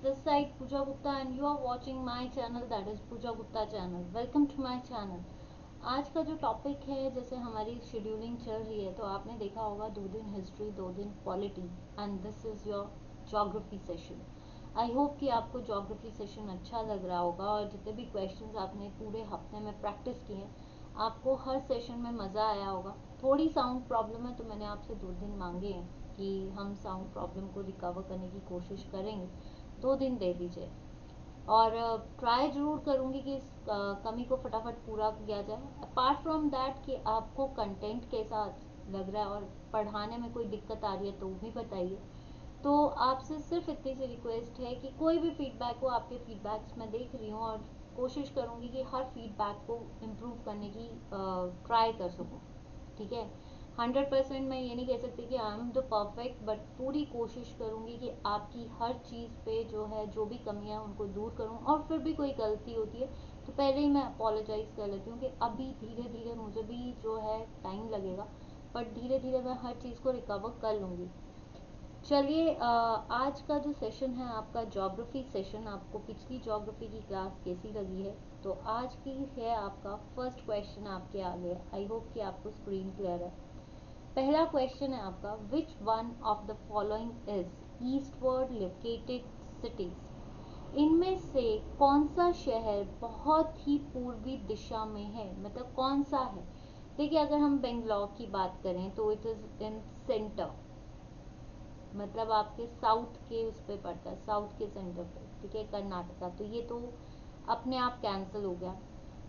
this side Pooja Gupta and you are watching my channel, that is Pooja Gupta channel. Welcome to my channel. आज का जो topic है, जैसे हमारी scheduling चल रही है तो आपने देखा होगा 2 दिन हिस्ट्री, 2 दिन polity and this is your geography session. I hope कि आपको ज्योग्राफी सेशन अच्छा लग रहा होगा और जितने भी क्वेश्चंस आपने पूरे हफ्ते में प्रैक्टिस किए आपको हर सेशन में मज़ा आया होगा. थोड़ी साउंड प्रॉब्लम है तो मैंने आपसे 2 दिन मांगे हैं कि हम साउंड प्रॉब्लम को रिकवर करने की कोशिश करेंगे. 2 दिन दे दीजिए और ट्राई ज़रूर करूँगी कि इस कमी को फटाफट पूरा किया जाए. अपार्ट फ्रॉम दैट कि आपको कंटेंट कैसा लग रहा है और पढ़ाने में कोई दिक्कत आ रही है तो भी बताइए. तो आपसे सिर्फ इतनी सी रिक्वेस्ट है कि कोई भी फीडबैक हो, आपके फीडबैक्स मैं देख रही हूँ और कोशिश करूँगी कि हर फीडबैक को इम्प्रूव करने की ट्राई कर सकूँ. ठीक है, 100% मैं ये नहीं कह सकती कि I am the perfect, but पूरी कोशिश करूँगी कि आपकी हर चीज़ पे जो है, जो भी कमियाँ हैं उनको दूर करूँ. और फिर भी कोई गलती होती है तो पहले ही मैं अपोलोजाइज़ कर लेती हूँ कि अभी धीरे धीरे मुझे भी जो है टाइम लगेगा, बट धीरे धीरे मैं हर चीज़ को रिकवर कर लूँगी. चलिए, आज का जो सेशन है आपका ज्योग्राफी सेशन, आपको पिछली ज्योग्राफी की क्लास कैसी लगी है? तो आज की है आपका फर्स्ट क्वेश्चन आपके आगे. आई होप कि आपको स्क्रीन क्लियर है. पहला क्वेश्चन है आपका, विच one of the following is eastward located cities. इनमें से कौन सा शहर बहुत ही पूर्वी दिशा में है, मतलब कौन सा है? देखिए, अगर हम बेंगलोर की बात करें तो इट इज इन सेंटर, मतलब आपके साउथ के उस पे पड़ता है, साउथ के सेंटर पे. ठीक है, कर्नाटका, तो ये तो अपने आप कैंसिल हो गया.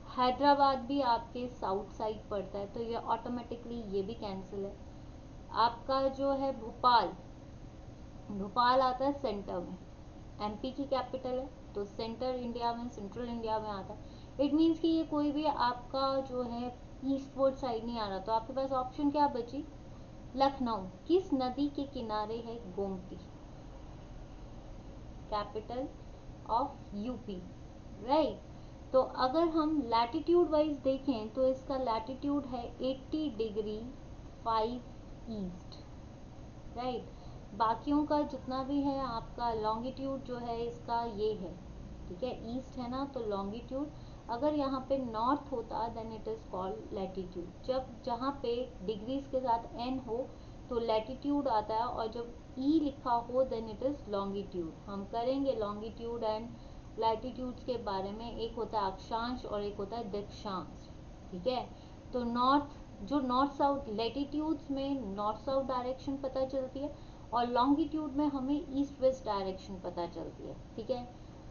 हैदराबाद भी आपके साउथ साइड पड़ता है तो ये ऑटोमेटिकली ये भी कैंसिल है. आपका जो है भोपाल, भोपाल आता है सेंटर में, एमपी की कैपिटल है तो सेंटर इंडिया में, सेंट्रल इंडिया में आता है. इट मीन्स कि ये कोई भी आपका जो है ईस्टवर्ड साइड नहीं आ रहा. तो आपके पास ऑप्शन क्या बची? लखनऊ. किस नदी के किनारे है Gomti? Capital of UP, right. तो अगर हम लैटिट्यूड वाइज देखें तो इसका लैटिट्यूड है 80 डिग्री 5 ईस्ट, राइट. बाकियों का जितना भी है आपका लॉन्गिट्यूड जो है इसका ये है. ठीक है, ईस्ट है ना, तो लॉन्गिट्यूड. अगर यहाँ पे नॉर्थ होता then it is called latitude. जब जहाँ पे डिग्रीज के साथ एन हो तो लैटिट्यूड आता है और जब ई लिखा हो देन इट इज लॉन्गिट्यूड. हम करेंगे लॉन्गिट्यूड एंड लैटिट्यूड्स के बारे में. एक होता है अक्षांश और एक होता है दक्षांश. ठीक है, तो नॉर्थ साउथ लैटिट्यूड्स में नॉर्थ साउथ डायरेक्शन पता चलती है और लॉन्गिट्यूड में हमें ईस्ट वेस्ट डायरेक्शन पता चलती है. ठीक है,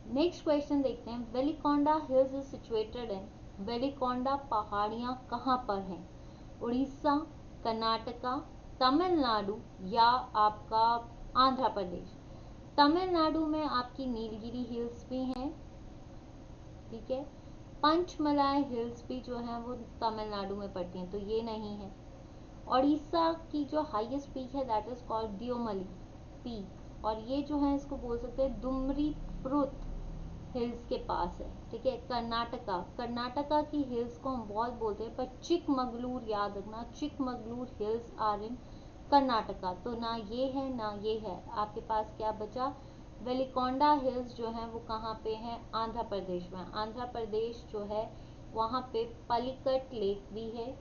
नेक्स्ट क्वेश्चन देखते हैं. Velikonda hills is situated in. Velikonda पहाड़ियाँ कहाँ पर हैं? उड़ीसा, कर्नाटका, तमिलनाडु या आपका आंध्र प्रदेश. तमिलनाडु में आपकी नीलगिरी हिल्स भी हैं. ठीक है, पंचमलाई हिल्स भी जो है वो तमिलनाडु में पड़ती हैं तो ये नहीं है. उड़ीसा की जो हाईएस्ट पीक है दैट इज कॉल्ड दियोमली पीक और ये जो है इसको बोल सकते हैं दुमरी परुत हिल्स के पास है. ठीक है, कर्नाटका, कर्नाटका की हिल्स को हम बहुत बोलते हैं पर चिकमगलूर याद रखना, Chikmagalur hills are in Karnataka. तो ना ये है ना ये है. आपके पास क्या बचा? वेलिकोंडा हिल्स जो है वो कहाँ पे है? आंध्र प्रदेश में. आंध्र प्रदेश जो है वहाँ पे पलिकट लेक भी है.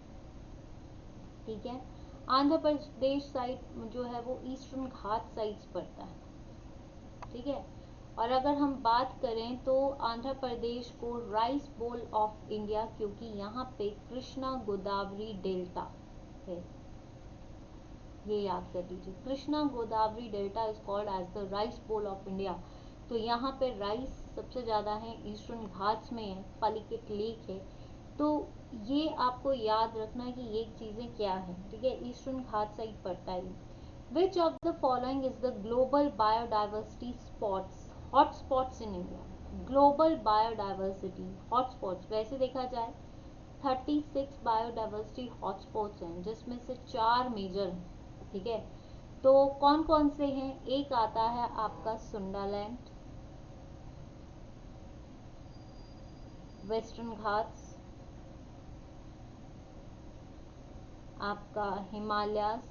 ठीक है, आंध्र प्रदेश साइड जो है वो ईस्टर्न घाट साइड्स पड़ता है. ठीक है, और अगर हम बात करें तो आंध्र प्रदेश को राइस बोल ऑफ इंडिया, क्योंकि यहाँ पे कृष्णा गोदावरी डेल्टा है. ये याद कर लीजिए, Krishna Godavari delta is called as the rice bowl of India. तो यहाँ पे राइस सबसे ज़्यादा है, ईस्टर्न घाट्स में है, पलिकट लेक है. तो ये आपको याद रखना है कि ये चीज़ें क्या हैं. ठीक है, ईस्टर्न घाट साइड पड़ता है. Which of the following is the global biodiversity spots, hot spots in India. Global biodiversity hotspots वैसे देखा जाए 36 बायोडाइवर्सिटी हॉटस्पॉट्स हैं जिसमें से 4 मेजर हैं. ठीक है, तो कौन कौन से हैं? एक आता है आपका सुंडालैंड, वेस्टर्न घाट्स, आपका हिमालयास.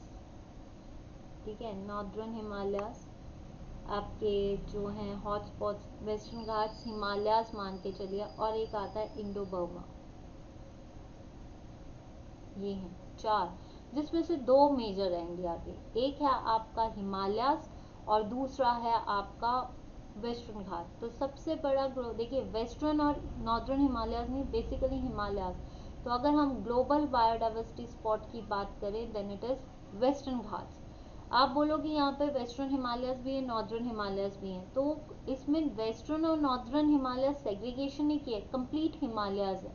ठीक है, नॉर्दर्न हिमालयास, आपके जो हैं हॉटस्पॉट्स वेस्टर्न घाट्स, हिमालयाज मान के चलिए, और एक आता है इंडो बर्मा। ये हैं 4, जिसमें से 2 मेजर है इंडिया के, एक है आपका हिमालयाज और दूसरा है आपका वेस्टर्न घाट। तो सबसे बड़ा ग्रो देखिए, वेस्टर्न और नॉर्दर्न हिमालयाज नहीं, बेसिकली हिमालयाज। तो अगर हम ग्लोबल बायोडाइवर्सिटी स्पॉट की बात करें then it is western Ghats. आप बोलोगे यहाँ पे वेस्टर्न हिमालयस भी है, नॉर्दर्न हिमालयस भी हैं, तो इसमें वेस्टर्न और नॉर्दर्न हिमालयस सेग्रीगेशन नहीं किया, कंप्लीट हिमालयस है,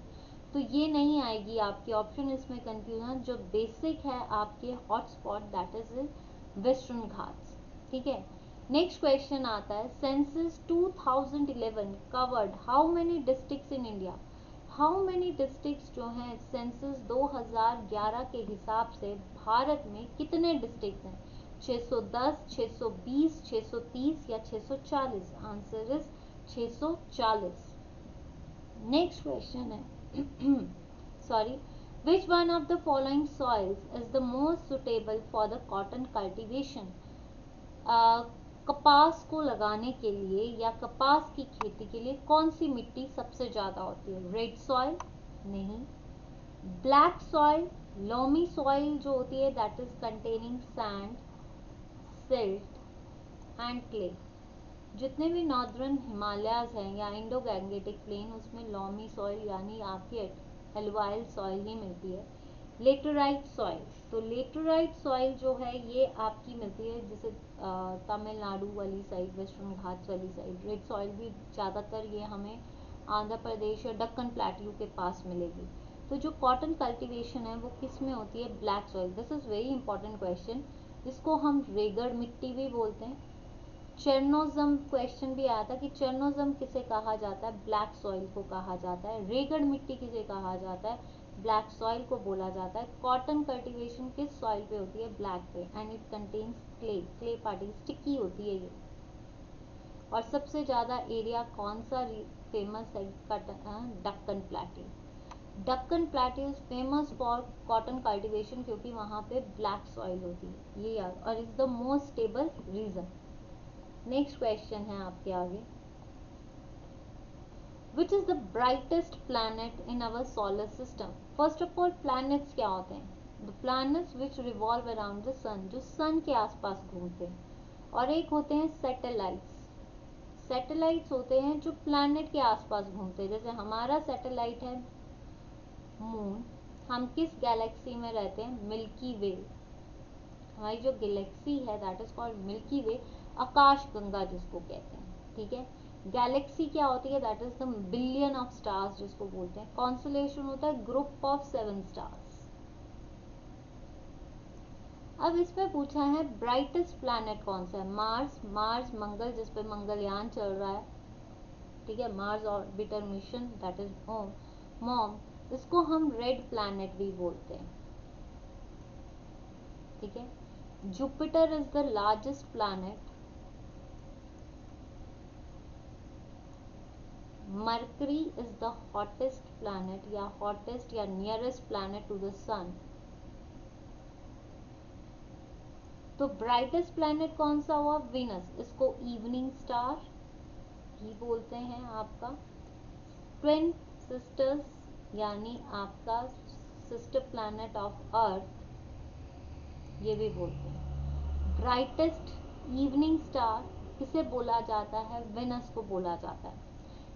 तो ये नहीं आएगी आपके ऑप्शन इसमें कंफ्यूजन। जो बेसिक है आपके hotspot that is western Ghats. ठीक है, नेक्स्ट क्वेश्चन आता है, census 2011 covered how many districts in India. How many districts जो हैं सेंसस 2011 के हिसाब से भारत में कितने डिस्ट्रिक्ट्स हैं, 610, 620, 630 या 640। Answer is 640। नेक्स्ट क्वेश्चन है sorry, which one of the following soils is the most suitable for the cotton cultivation. कपास को लगाने के लिए या कपास की खेती के लिए कौन सी मिट्टी सबसे ज्यादा होती है, रेड सॉइल नहीं, ब्लैक सॉइल, लोमी सॉइल जो होती है that is containing sand, silt and clay. जितने भी नॉर्दर्न हिमालयाज हैं या इंडो गैंगेटिक प्लेन, उसमें लोमी सॉइल यानी आपकी एलुवाइल सॉइल ही मिलती है। लेटराइट सॉइल, तो लेटराइट सॉइल जो है ये आपकी मिलती है जैसे तमिलनाडु वाली साइड, वेस्टर्न घाट्स वाली साइड। रेड सॉइल भी ज़्यादातर ये हमें आंध्र प्रदेश या दक्कन प्लेट्यू के पास मिलेगी। तो जो कॉटन कल्टीवेशन है वो किस में होती है, black soil. This is very important question, इसको हम रेगड़ मिट्टी भी बोलते हैं। चेरनोजम क्वेश्चन भी आया था कि चेरनोजम किसे कहा जाता है, ब्लैक सॉइल को कहा जाता है। रेगड़ मिट्टी किसे कहा जाता है, ब्लैक सॉइल को बोला जाता है। कॉटन कल्टीवेशन किस सॉइल पे होती है, ब्लैक पे, and it contains clay, clay particle sticky होती है ये। और सबसे ज्यादा एरिया कौन सा फेमस है, Deccan plateau. Deccan plateau is famous for cotton cultivation क्योंकि वहां पे ब्लैक सॉइल होती है, ये याद, और is the most stable region. Next question है आपके आगे, which is the brightest planet in our solar system. First of all planets क्या होते हैं, the planets which revolve around the sun, जो सन के आसपास घूमते हैं। और एक होते हैं सैटेलाइट्स, सैटेलाइट्स होते हैं जो प्लैनेट के आसपास घूमते हैं। जैसे हमारा सैटेलाइट है मून, हम किस गैलेक्सी में रहते हैं, मिल्की वे। हमारी जो गैलेक्सी है दैट इज कॉल्ड मिल्की वे, आकाश गंगा जिसको कहते हैं। ठीक है, गैलेक्सी क्या होती है, that is the billion of stars जिसको बोलते हैं। कॉन्सुलेशन होता है ग्रुप ऑफ 7 स्टार्स। अब इसमें पूछा है ब्राइटेस्ट प्लैनेट कौन सा है, मार्स, मार्स मंगल जिसपे मंगलयान चल रहा है। ठीक है, Mars orbiter mission that is mom, इसको हम रेड प्लैनेट भी बोलते हैं। ठीक है, Jupiter is the largest planet, mercury is the hottest planet या हॉटेस्ट या नियरेस्ट प्लैनेट टू द सन। तो ब्राइटेस्ट प्लैनेट कौन सा हुआ, विनस, इसको इवनिंग स्टार ही बोलते हैं आपका। ट्विन सिस्टर्स यानी आपका सिस्टर प्लैनेट ऑफ अर्थ, ये भी बोलते हैं। ब्राइटेस्ट इवनिंग स्टार किसे बोला जाता है, विनस को बोला जाता है।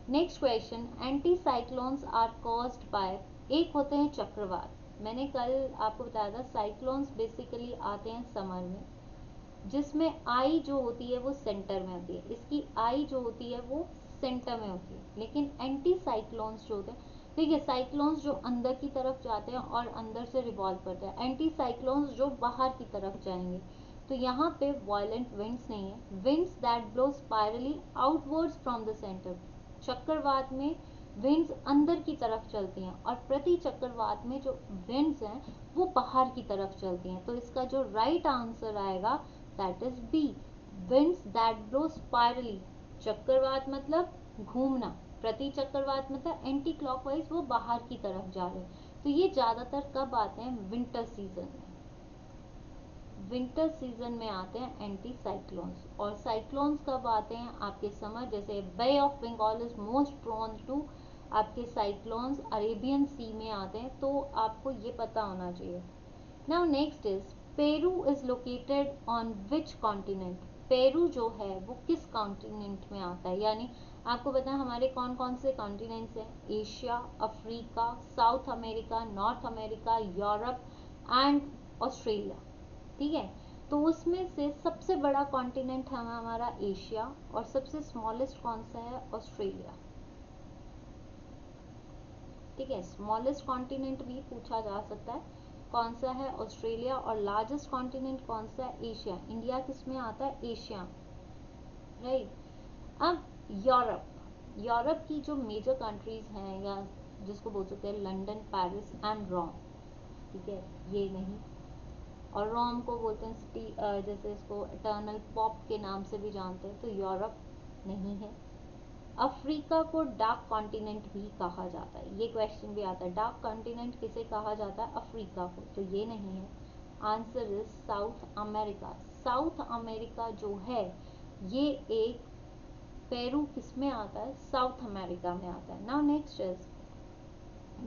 Next question, anticyclones are caused by, एक होते हैं चक्रवात। मैंने कल आपको बताया था साइक्लोन्स बेसिकली आते हैं समर में, जिसमें आई जो होती है वो सेंटर में होती है, इसकी आई जो होती है वो सेंटर में होती है। लेकिन एंटी साइक्लोन्स जो होते हैं, ठीक है, साइक्लोन्स जो अंदर की तरफ जाते हैं और अंदर से रिवॉल्व करते हैं, एंटी साइक्लोन्स जो बाहर की तरफ जाएंगे। तो यहाँ पे वायलेंट विंड्स नहीं है, winds that blow spirally outwards from the centre. चक्रवात में विंड्स अंदर की तरफ चलती हैं और प्रति चक्रवात में जो विंड्स हैं वो बाहर की तरफ चलती हैं। तो इसका जो राइट आंसर आएगा that is B, winds that blow spirally. चक्रवात मतलब घूमना, प्रति चक्रवात मतलब एंटी क्लॉकवाइज, वो बाहर की तरफ जा रहे हैं। तो ये ज्यादातर कब आते हैं, विंटर सीजन में। विंटर सीजन में आते हैं एंटी साइक्लोन्स, और साइक्लोन्स कब आते हैं आपके समर, जैसे bay of Bengal is most prone to आपके साइक्लोन्स अरेबियन सी में आते हैं, तो आपको ये पता होना चाहिए। Now next is Peru is located on which continent, Peru जो है वो किस कॉन्टिनेंट में आता है, यानी आपको पता है हमारे कौन कौन से कॉन्टिनेंट्स हैं, Asia, Africa, south America, north America, Europe and Australia, ठीक है। तो उसमें से सबसे बड़ा कॉन्टिनेंट है हमारा एशिया, और सबसे स्मॉलेस्ट कौन सा है, ऑस्ट्रेलिया, ठीक है। स्मॉलेस्ट कॉन्टिनेंट भी पूछा जा सकता है कौन सा है, ऑस्ट्रेलिया, और लार्जेस्ट कॉन्टिनेंट कौन सा है, एशिया। इंडिया किस में आता है, एशिया, राइट। अब यूरोप, यूरोप की जो मेजर कंट्रीज हैं, या जिसको बोल सकते हैं लंदन, पेरिस एंड रोम, ठीक है, ये नहीं। और रोम को बोलते हैं सिटी, जैसे इसको इटर्नल पॉप के नाम से भी जानते हैं, तो यूरोप नहीं है। अफ्रीका को डार्क कॉन्टिनेंट भी कहा जाता है, ये क्वेश्चन भी आता है, डार्क कॉन्टिनेंट किसे कहा जाता है, अफ्रीका को, तो ये नहीं है। Answer is south America. South America जो है ये एक, पेरू किस में आता है, साउथ अमेरिका में आता है। Now next is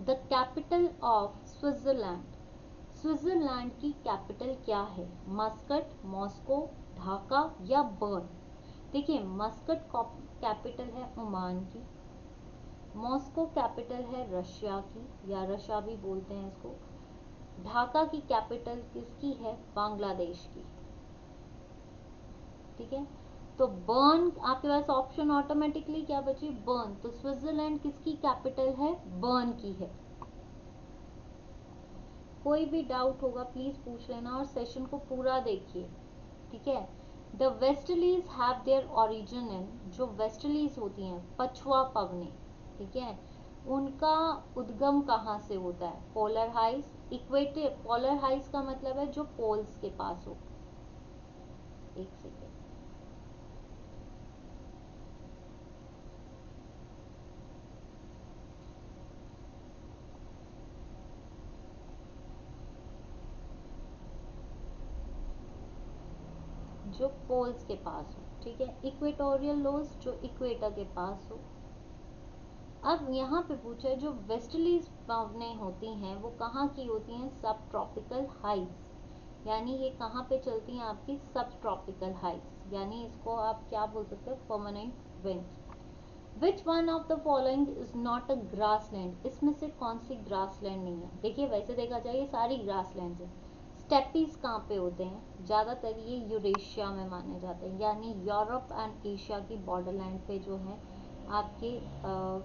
the capital of Switzerland, Switzerland की कैपिटल क्या है, मस्कट, मॉस्को, ढाका या बर्न। देखिए मस्कट कैपिटल है ओमान की, मॉस्को कैपिटल है रशिया की, या रशिया भी बोलते हैं इसको, ढाका की कैपिटल किसकी है, बांग्लादेश की, ठीक है। तो बर्न, आपके पास ऑप्शन ऑटोमेटिकली क्या बची, बर्न, तो स्विट्जरलैंड किसकी कैपिटल है, बर्न की है। कोई भी डाउट होगा प्लीज पूछ लेना, और सेशन को पूरा देखिए, ठीक है। The westerlies have their origin in, जो वेस्टलीज होती हैं पछुआ पवने, ठीक है, उनका उद्गम कहाँ से होता है, polar highs, equator, polar highs का मतलब है जो पोल्स के पास हो। एक सेकेंड, जो पोल्स के पास हो, ठीक है, इक्वेटोरियल लोज जो इक्वेटर के पास हो। अब यहाँ पे पूछा है जो वेस्टलीज पवने होती हैं वो कहाँ की होती हैं, सब ट्रॉपिकल हाइज, यानी ये कहाँ पे चलती हैं, आपकी सब ट्रॉपिकल हाइज, यानी इसको आप क्या बोल सकते हैं, permanent wind. Which one of the following is not a grassland, इसमें से कौन सी ग्रासलैंड नहीं है। देखिए वैसे देखा जाए ये सारी ग्रासलैंड है। स्टेपीज कहाँ पे होते हैं, ज्यादातर ये यूरेशिया में माने जाते हैं, यानी यूरोप एंड एशिया की बॉर्डर लैंड पे जो है आपके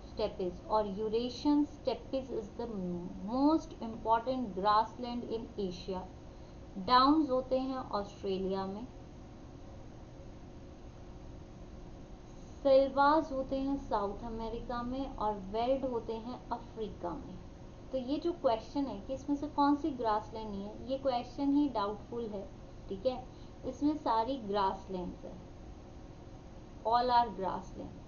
स्टेपीज, और Eurasian steppes is the most important grassland in Asia. Downs होते हैं ऑस्ट्रेलिया में, सेल्वास होते हैं साउथ अमेरिका में, और वेल्ड होते हैं अफ्रीका में। तो ये जो क्वेश्चन है कि इसमें से कौन सी ग्रासलैंड नहीं है, ये क्वेश्चन ही डाउटफुल है, ठीक है। इसमें सारी ग्रासलैंड्स है, ऑल आर ग्रासलैंड्स,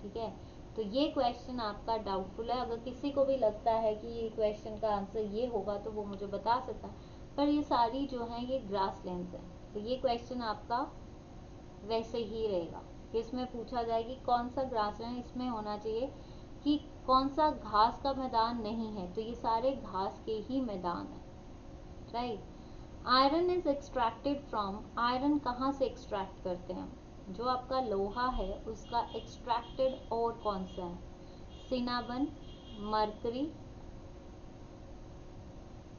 ठीक है। तो ये क्वेश्चन आपका डाउटफुल है, अगर किसी को भी लगता है कि ये क्वेश्चन का आंसर ये होगा तो वो मुझे बता सकता है, पर ये सारी जो है ये ग्रासलैंड्स है, तो ये क्वेश्चन आपका वैसे ही रहेगा। इसमें पूछा जाए कि कौन सा ग्रासलैंड, इसमें होना चाहिए कि कौन सा घास का मैदान नहीं है, तो ये सारे घास के ही मैदान है, right. Iron is extracted from, iron कहाँ से एक्सट्रैक्ट करते हैं, जो आपका लोहा है उसका एक्सट्रैक्टेड और कौन सा है, सिनाबन, मरकरी,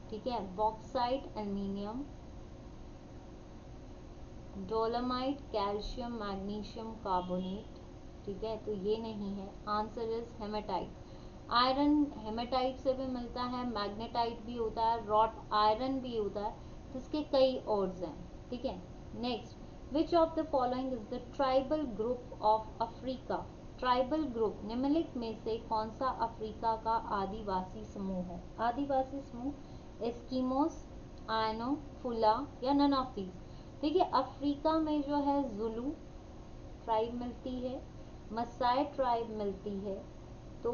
ठीक है, bauxite, aluminium, dolomite, calcium, magnesium carbonate, ठीक है, तो ये नहीं है। Answer is haematite. Iron haematite से भी मिलता है, मैग्नेटाइट भी होता है, रॉट आयरन भी होता है, तो इसके कई ऑर्ड्स हैं, ठीक है। Next, which of the following is the tribal group of Africa, tribal group निम्नलिखित में से कौन सा अफ्रीका का आदिवासी समूह है, आदिवासी समूह, एस्किमोस, आयनो, फुला या नन ऑफ दीज। देखिए अफ्रीका में जो है जुलू ट्राइब मिलती है, मसाई ट्राइब मिलती है, तो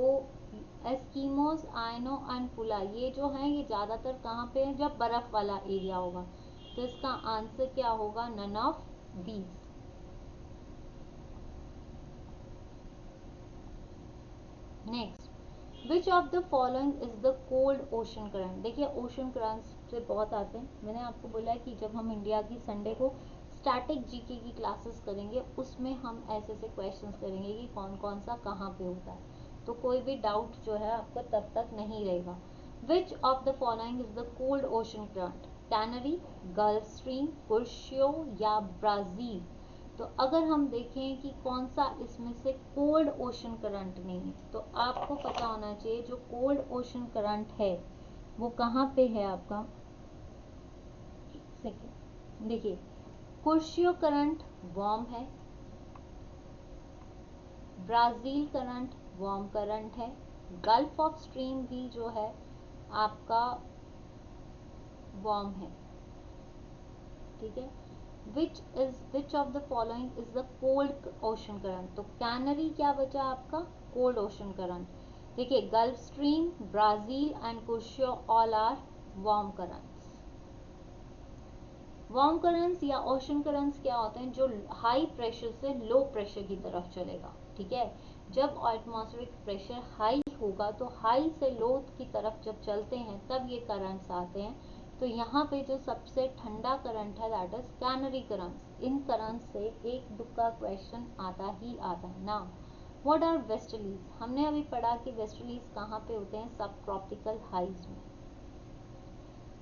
एस्किमोस, आयनो एंड फुला ये जो है ये ज्यादातर कहाँ पे है, जब बर्फ वाला एरिया होगा, तो इसका आंसर क्या होगा? None of these. Next, which of the following is the cold ocean current? देखिए ओशन करंट्स से बहुत आते हैं, मैंने आपको बोला है कि जब हम इंडिया की संडे को स्टैटिक जीके की क्लासेस करेंगे उसमें हम ऐसे ऐसे क्वेश्चंस करेंगे कि कौन कौन सा कहाँ पे होता है, तो कोई भी डाउट जो है आपको तब तक नहीं रहेगा। Which of the following is the cold ocean current? Canary, Gulf Stream, Kuroshio या ब्राजील? तो अगर हम देखें कि कौन सा इसमें से कोल्ड ओशन करंट नहीं है, तो आपको पता होना चाहिए जो कोल्ड ओशन करंट है वो कहाँ पे है आपका। सेकेंड देखिए, कुर्शियो करंट वार्म है, ब्राजील करंट वार्म करंट है, गल्फ ऑफ स्ट्रीम भी जो है आपका वार्म है, ठीक है। Which of the following is the cold ocean current? तो कैनरी क्या बचा आपका? Cold ocean current. देखिए Gulf Stream, Brazil and Kuroshio all are warm currents. Warm currents या ओशन करंट्स क्या होते हैं? जो हाई प्रेशर से लो प्रेशर की तरफ चलेगा, ठीक है। जब एटमॉस्फेरिक प्रेशर हाई होगा तो हाई से लो की तरफ जब चलते हैं तब ये करंट्स आते हैं। तो यहाँ पे जो सबसे ठंडा करंट है दैट इज कैनरी करंट्स। इन करंट से एक दुक्का क्वेश्चन आता ही आता है ना। What are westerlies? हमने अभी पढ़ा कि वेस्टर्लीज कहाँ पे होते हैं? सब ट्रॉपिकल हाइज में।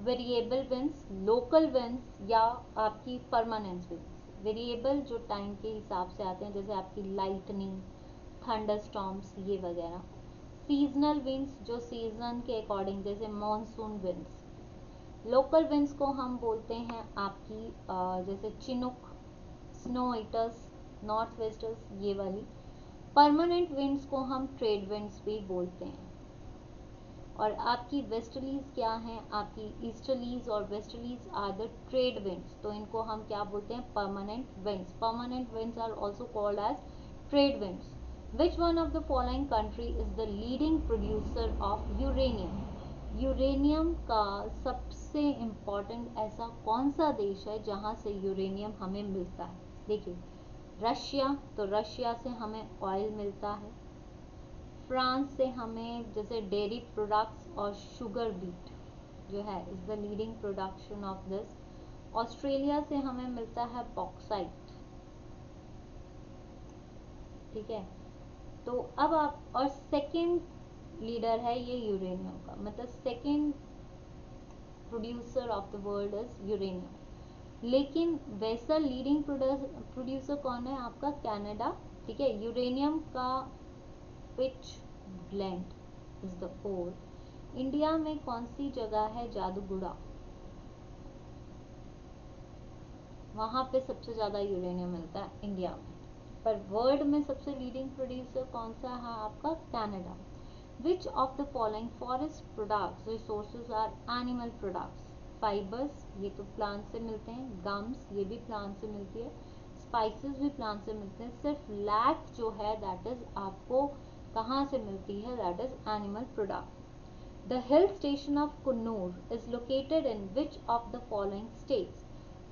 वेरिएबल विंड्स, लोकल विंड्स या आपकी परमानेंट विंड्स। वेरिएबल जो टाइम के हिसाब से आते हैं जैसे आपकी लाइटनिंग, थंडरस्टॉर्म्स ये वगैरह। सीजनल विंड्स जो सीजन के अकॉर्डिंग जैसे मॉनसून विंड्स। लोकल विंड्स को हम बोलते हैं आपकी जैसे Chinook, snow eaters, north wasters ये वाली। परमानेंट विंड्स को हम ट्रेड विंड्स भी बोलते हैं। और आपकी वेस्टर्लीज क्या है? आपकी ईस्टर्लीज और westerlies are the trade winds, तो इनको हम क्या बोलते हैं? Permanent winds. Permanent winds are also called as trade winds. Which one of the following country is the leading producer of uranium? Uranium का सबसे इम्पोर्टेंट ऐसा कौन सा देश है जहां से यूरेनियम हमें मिलता है? देखिए रशिया, तो रशिया से हमें ऑयल मिलता है। फ्रांस से हमें जैसे डेयरी प्रोडक्ट्स और शुगर बीट जो है is the leading production of this. Australia से हमें मिलता है बॉक्साइट, ठीक है। तो अब आप, और सेकंड लीडर है ये यूरेनियम का, मतलब second producer of the world is uranium. लेकिन वैसा लीडिंग प्रोड्यूसर कौन है? आपका कनाडा, ठीक है। यूरेनियम का pitchblende is the ore. India में कौन सी जगह है जादूगुड़ा? वहां पे सबसे ज्यादा यूरेनियम मिलता है इंडिया में। पर वर्ल्ड में सबसे लीडिंग प्रोड्यूसर कौन सा है? आपका Canada. Which of the following forest products resources are animal products? Fibres ये तो प्लांट से मिलते हैं, गम्स ये भी प्लांट से मिलती है, स्पाइसेस भी प्लांट से मिलते हैं। सिर्फ लैक जो है दैट इज आपको कहाँ से मिलती है? That is animal product. The hill station of Coonoor is located in which of the following states?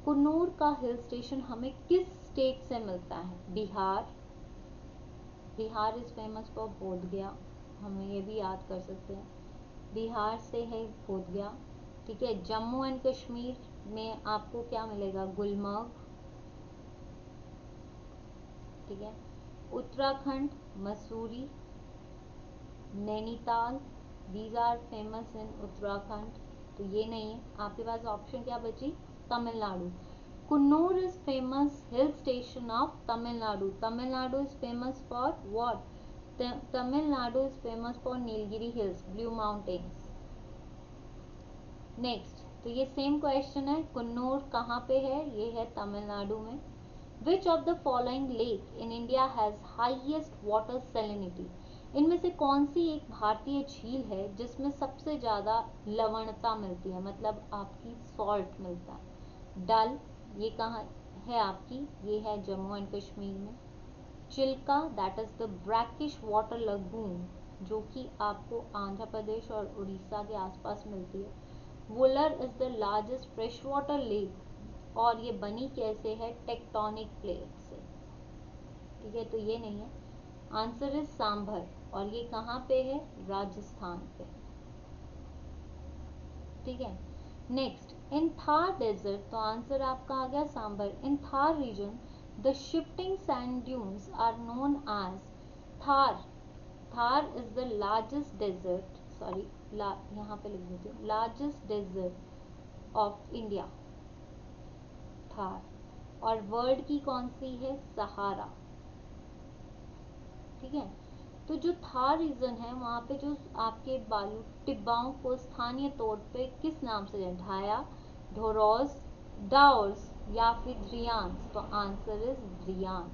Coonoor का हिल स्टेशन हमें किस स्टेट से मिलता है? Bihar, Bihar is famous for Bodh Gaya, हमें ये भी याद कर सकते हैं, बिहार से है बोध गया, ठीक है। जम्मू एंड कश्मीर में आपको क्या मिलेगा? गुलमर्ग, ठीक है। Uttarakhand Mussoorie, Nainital, these are famous in Uttarakhand, तो ये नहीं है। आपके पास ऑप्शन क्या बची? Tamil Nadu. Coonoor is famous hill station of Tamil Nadu. Tamil Nadu is famous for what? Tamil Nadu is famous for Nilgiri hills, blue mountains. Next, तो ये सेम क्वेश्चन है, कुन्नूर कहाँ पे है? ये है तमिलनाडु में। विच of the following lake in India has highest water salinity? इनमें से कौन सी एक भारतीय झील है जिसमें सबसे ज्यादा लवणता मिलती है, मतलब आपकी सॉल्ट मिलता है? डल, ये कहाँ है आपकी? ये है जम्मू एंड कश्मीर में। Chilka that is the brackish water lagoon जो कि आपको आंध्र प्रदेश और उड़ीसा के आसपास मिलती है। Wular is the largest fresh water lake और ये बनी कैसे है, टेक्टोनिक प्लेट से। ठीक है, तो ये नहीं है, आंसर इज सांभर, और ये कहाँ पे है, राजस्थान पे। ठीक है, नेक्स्ट इन थार डेजर्ट, तो आंसर आपका आ गया Sambhar. In Thar region the shifting sand dunes are known as Thar. Thar is the largest desert, sorry यहाँ पे लिख देती हूँ, largest desert of India, Thar. और वर्ल्ड की कौन सी है, सहारा। ठीक है, तो जो थार रीजन है वहाँ पे जो आपके बालू टिब्बाओं को स्थानीय तौर पे किस नाम से जाने, ढाया, ढोरोस, डाउर्स या फिर ध्रियांस, तो आंसर इज ध्रियान।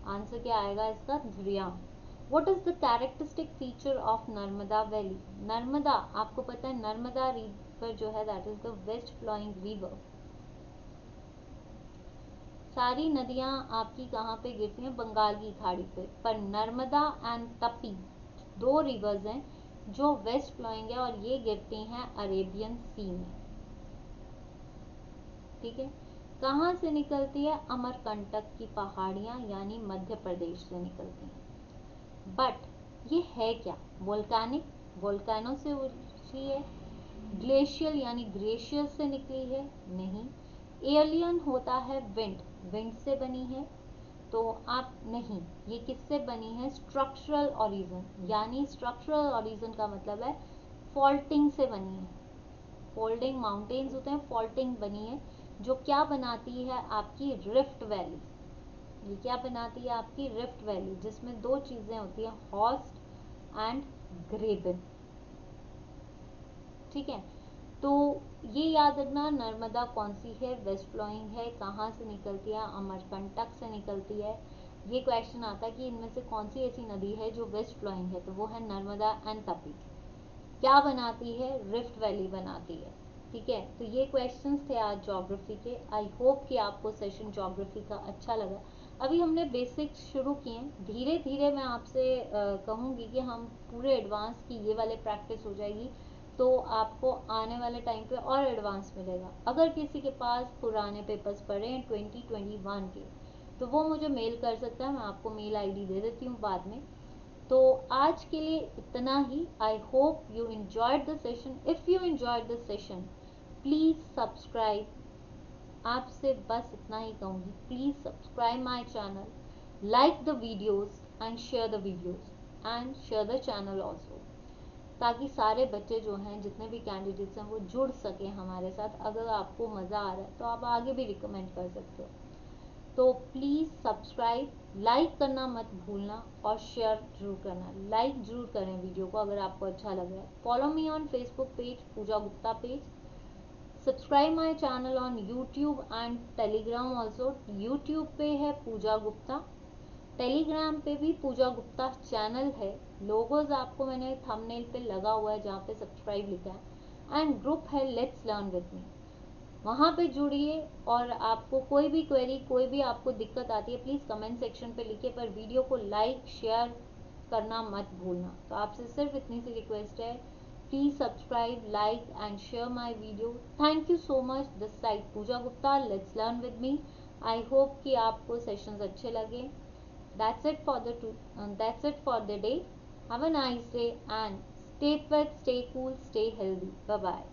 आंसर क्या आएगा इसका, ध्रियान। What is the characteristic feature of Narmada valley? Narmada, आपको पता है नर्मदा रिवर जो है that is the west flowing river. सारी नदियां आपकी कहाँ पे गिरती हैं, बंगाल की खाड़ी पे, पर नर्मदा एंड तपी दो रिवर्स हैं जो वेस्ट फ्लोइंग है और ये गिरती हैं अरेबियन सी में। ठीक है, कहाँ से निकलती है, अमरकंटक की पहाड़ियां यानी मध्य प्रदेश से निकलती हैं। बट ये है क्या, वोल्केनिक, वोल्केनो से उठी है, ग्लेशियल यानी ग्लेशियर से निकली है, नहीं। एलियन होता है विंड, विंड से बनी है, तो आप नहीं, ये किससे बनी है, स्ट्रक्चरल ओरिजिन, यानी स्ट्रक्चरल ओरिजिन का मतलब है फॉल्टिंग से बनी है। फोल्डिंग माउंटेन्स होते हैं, फॉल्टिंग बनी है, जो क्या बनाती है आपकी रिफ्ट वैली। ये क्या बनाती है आपकी रिफ्ट वैली, जिसमें दो चीजें होती है, हॉस्ट एंड ग्रेबन। ठीक है, तो ये याद रखना, नर्मदा कौन सी है, वेस्ट फ्लोइंग है, कहाँ से निकलती है, अमरकंटक से निकलती है। ये क्वेश्चन आता है कि इनमें से कौन सी ऐसी नदी है जो वेस्ट फ्लोइंग है, तो वो है नर्मदा एंड तापी। क्या बनाती है, रिफ्ट वैली बनाती है। ठीक है, तो ये क्वेश्चंस थे आज ज्योग्राफी के। आई होप कि आपको सेशन ज्योग्राफी का अच्छा लगा। अभी हमने बेसिक्स शुरू किए, धीरे धीरे मैं आपसे कहूँगी कि हम पूरे एडवांस की ये वाले प्रैक्टिस हो जाएगी, तो आपको आने वाले टाइम पे और एडवांस मिलेगा। अगर किसी के पास पुराने पेपर्स पड़े हैं 2021 के, तो वो मुझे मेल कर सकता है, मैं आपको मेल आईडी दे देती हूँ बाद में। तो आज के लिए इतना ही। I hope you enjoyed the session. If you enjoyed the session please subscribe. आपसे बस इतना ही कहूँगी, please subscribe my channel, like the videos and share the videos and share the channel also, ताकि सारे बच्चे जो हैं, जितने भी कैंडिडेट्स हैं, वो जुड़ सके हमारे साथ। अगर आपको मज़ा आ रहा है तो आप आगे भी रिकमेंड कर सकते हो। तो प्लीज़ सब्सक्राइब, लाइक करना मत भूलना और शेयर जरूर करना। लाइक जरूर करें वीडियो को अगर आपको अच्छा लग रहा है। Follow me on Facebook page, Pooja Gupta page. Subscribe my channel on YouTube and Telegram also. YouTube पे है पूजा गुप्ता, टेलीग्राम पे भी पूजा गुप्ता चैनल है। लोगोज आपको मैंने थंबनेल पे लगा हुआ है जहाँ पे सब्सक्राइब लिखा है। एंड ग्रुप है लेट्स लर्न विद मी, वहाँ पे जुड़िए। और आपको कोई भी क्वेरी, कोई भी आपको दिक्कत आती है, प्लीज़ कमेंट सेक्शन पे लिखिए, पर वीडियो को लाइक शेयर करना मत भूलना। तो आपसे सिर्फ इतनी सी रिक्वेस्ट है, please subscribe, like and share my video. Thank you so much. This side Pooja Gupta, let's learn with me. I hope कि आपको सेशंस अच्छे लगे। That's it for the day. Have a nice day and stay fit, stay cool, stay healthy. Bye bye.